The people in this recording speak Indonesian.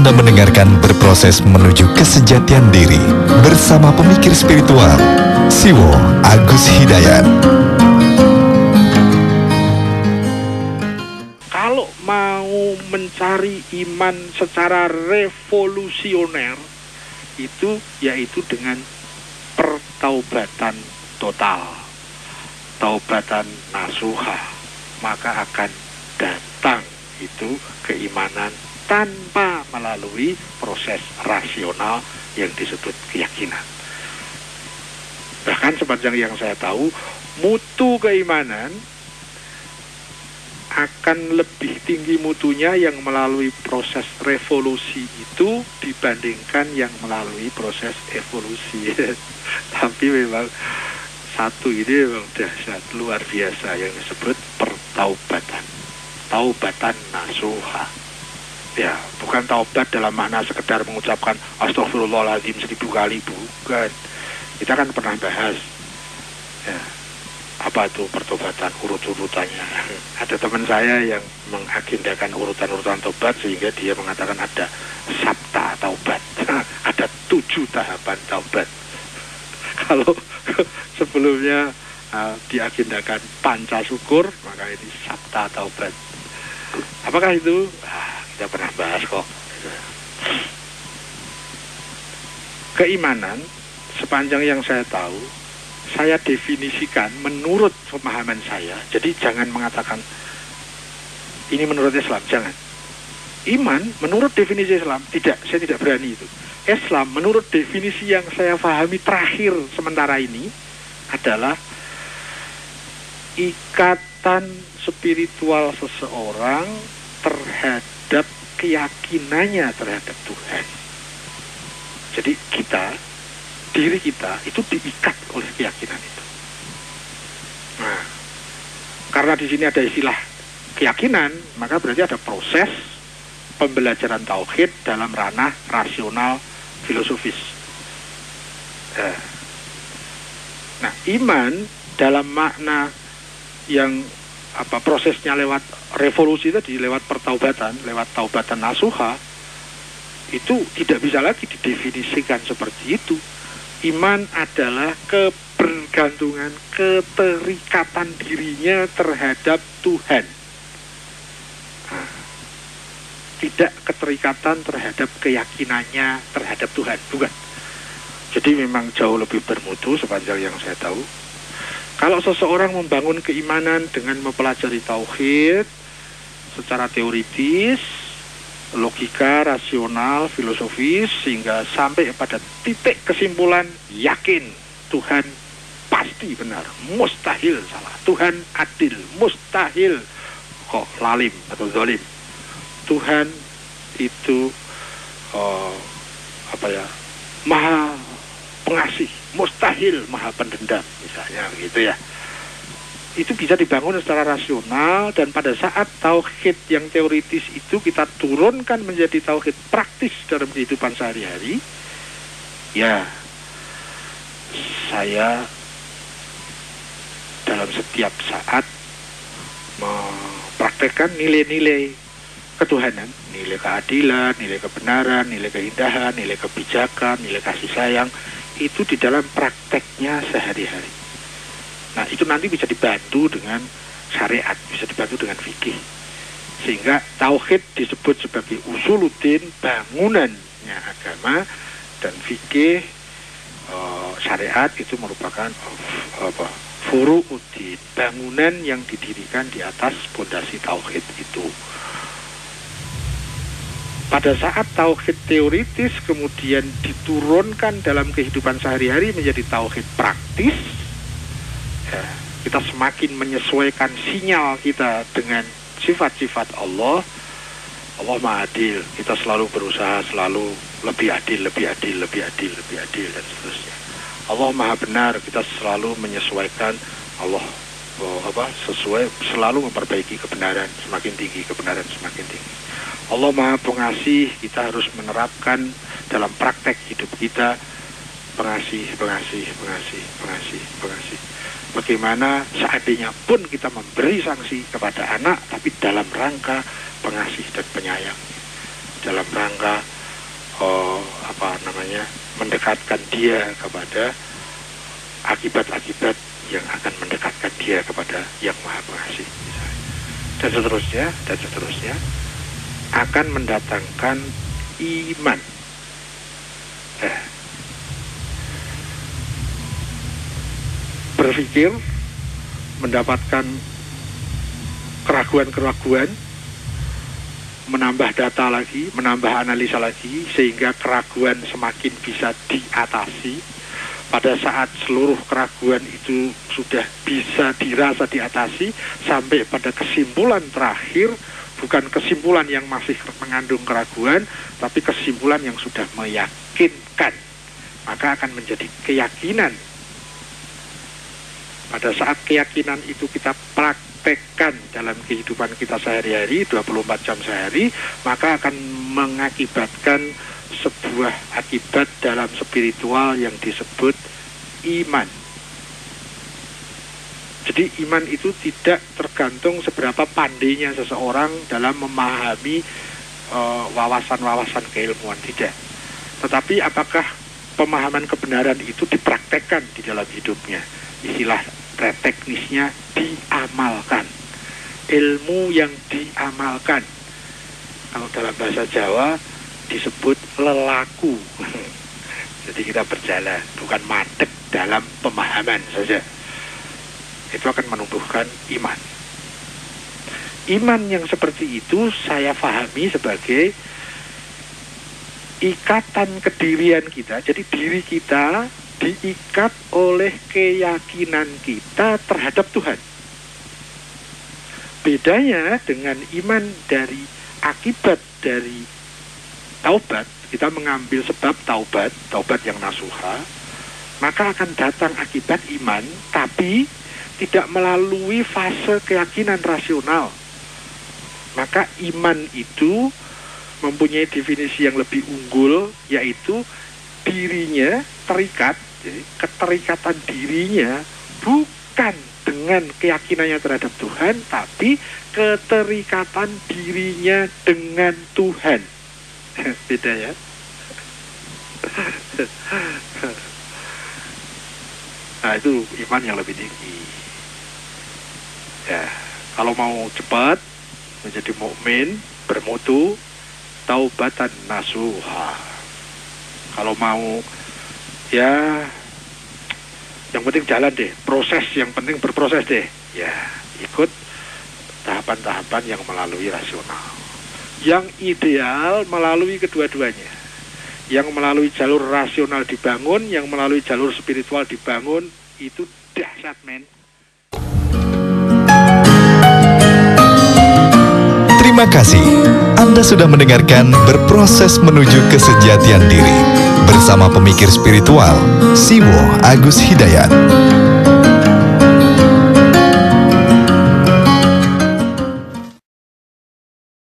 Anda mendengarkan Berproses Menuju Kesejatian Diri bersama pemikir spiritual Siwo Agus Hidayat. Kalau mau mencari iman secara revolusioner itu yaitu dengan pertaubatan total, taubatan nasuha, maka akan datang itu keimanan tanpa melalui proses rasional yang disebut keyakinan. Bahkan sepanjang yang saya tahu, mutu keimanan akan lebih tinggi mutunya yang melalui proses revolusi itu dibandingkan yang melalui proses evolusi. Tapi memang satu ini memang dahsyat luar biasa yang disebut pertaubatan, taubatan nasuha. Ya, bukan taubat dalam makna sekedar mengucapkan astagfirullahaladzim 1000 kali, bukan. Kita kan pernah bahas ya, apa itu pertobatan, urut-urutannya. Ada teman saya yang mengagendakan urutan-urutan taubat sehingga dia mengatakan ada sabta taubat. Ada 7 tahapan taubat. Kalau sebelumnya diagendakan panca syukur, maka ini sabta taubat. Apakah itu? Kita pernah bahas kok. Keimanan, sepanjang yang saya tahu, saya definisikan menurut pemahaman saya. Jadi jangan mengatakan ini menurut Islam, jangan. Iman menurut definisi Islam, tidak, saya tidak berani itu. Islam menurut definisi yang saya pahami terakhir sementara ini adalah ikatan spiritual seseorang terhadap keyakinannya terhadap Tuhan. Jadi diri kita itu diikat oleh keyakinan itu. Nah, karena di sini ada istilah keyakinan, maka berarti ada proses pembelajaran tauhid dalam ranah rasional filosofis. Nah, iman dalam makna yang prosesnya lewat revolusi tadi, lewat pertaubatan, lewat taubatan nasuha, itu tidak bisa lagi didefinisikan seperti itu. Iman adalah kebergantungan, keterikatan dirinya terhadap Tuhan. Nah, tidak keterikatan terhadap keyakinannya terhadap Tuhan, bukan. Jadi memang jauh lebih bermutu sepanjang yang saya tahu. Kalau seseorang membangun keimanan dengan mempelajari tauhid secara teoritis, logika, rasional, filosofis, sehingga sampai pada titik kesimpulan yakin Tuhan pasti benar, mustahil salah, Tuhan adil, mustahil kok lalim atau zalim, Tuhan itu maha pengasih, mustahil maha pendendam, misalnya begitu ya. Itu bisa dibangun secara rasional, dan pada saat tauhid yang teoritis itu kita turunkan menjadi tauhid praktis dalam kehidupan sehari-hari, ya saya dalam setiap saat mempraktekkan nilai-nilai ketuhanan, nilai keadilan, nilai kebenaran, nilai keindahan, nilai kebijakan, nilai kasih sayang, itu di dalam prakteknya sehari-hari. Nah, itu nanti bisa dibantu dengan syariat, bisa dibantu dengan fikih. Sehingga tauhid disebut sebagai usuluddin, bangunannya agama, dan fikih, syariat itu merupakan furu'uddin, bangunan yang didirikan di atas pondasi tauhid itu. Pada saat tauhid teoritis kemudian diturunkan dalam kehidupan sehari-hari menjadi tauhid praktis, ya, kita semakin menyesuaikan sinyal kita dengan sifat-sifat Allah. Allah Maha Adil, kita selalu berusaha selalu lebih adil, lebih adil, lebih adil, lebih adil, dan seterusnya. Allah Maha Benar, kita selalu menyesuaikan Allah sesuai, selalu memperbaiki kebenaran semakin tinggi, kebenaran semakin tinggi. Allah Maha Pengasih, kita harus menerapkan dalam praktek hidup kita pengasih, pengasih, pengasih, pengasih, pengasih. Bagaimana seandainya pun kita memberi sanksi kepada anak, tapi dalam rangka pengasih dan penyayang, dalam rangka mendekatkan dia kepada akibat-akibat yang akan mendekatkan dia kepada yang Maha Pengasih, misalnya. Dan seterusnya akan mendatangkan iman. Berpikir, mendapatkan keraguan-keraguan, menambah data lagi, menambah analisa lagi, sehingga keraguan semakin bisa diatasi. Pada saat seluruh keraguan itu sudah bisa dirasa diatasi, sampai pada kesimpulan terakhir, bukan kesimpulan yang masih mengandung keraguan, tapi kesimpulan yang sudah meyakinkan, maka akan menjadi keyakinan. Pada saat keyakinan itu kita praktekkan dalam kehidupan kita sehari-hari, 24 jam sehari, maka akan mengakibatkan sebuah akibat dalam spiritual yang disebut iman. Jadi iman itu tidak tergantung seberapa pandainya seseorang dalam memahami wawasan-wawasan keilmuan, tidak. Tetapi apakah pemahaman kebenaran itu dipraktekkan di dalam hidupnya? Istilah teknisnya diamalkan. Ilmu yang diamalkan. Kalau dalam bahasa Jawa disebut lelaku. Jadi kita berjalan, bukan madeg dalam pemahaman saja. Itu akan menumbuhkan iman. Iman yang seperti itu saya pahami sebagai ikatan kedirian kita. Jadi diri kita diikat oleh keyakinan kita terhadap Tuhan. Bedanya dengan iman dari akibat dari taubat, kita mengambil sebab taubat yang nasuha, maka akan datang akibat iman, tapi tidak melalui fase keyakinan rasional. Maka iman itu mempunyai definisi yang lebih unggul, yaitu dirinya terikat. Jadi keterikatan dirinya bukan dengan keyakinannya terhadap Tuhan, tapi keterikatan dirinya dengan Tuhan. Beda ya. Nah, itu iman yang lebih tinggi. Ya, kalau mau cepat menjadi mukmin bermutu, taubatan nasuha. Kalau mau ya, yang penting jalan deh, proses, yang penting berproses deh. Ya, ikut tahapan-tahapan yang melalui rasional. Yang ideal melalui kedua-duanya. Yang melalui jalur rasional dibangun, yang melalui jalur spiritual dibangun, itu dahsyat, men. Terima kasih. Anda sudah mendengarkan Berproses Menuju Kesejatian Diri bersama pemikir spiritual Siwo Agus Hidayat.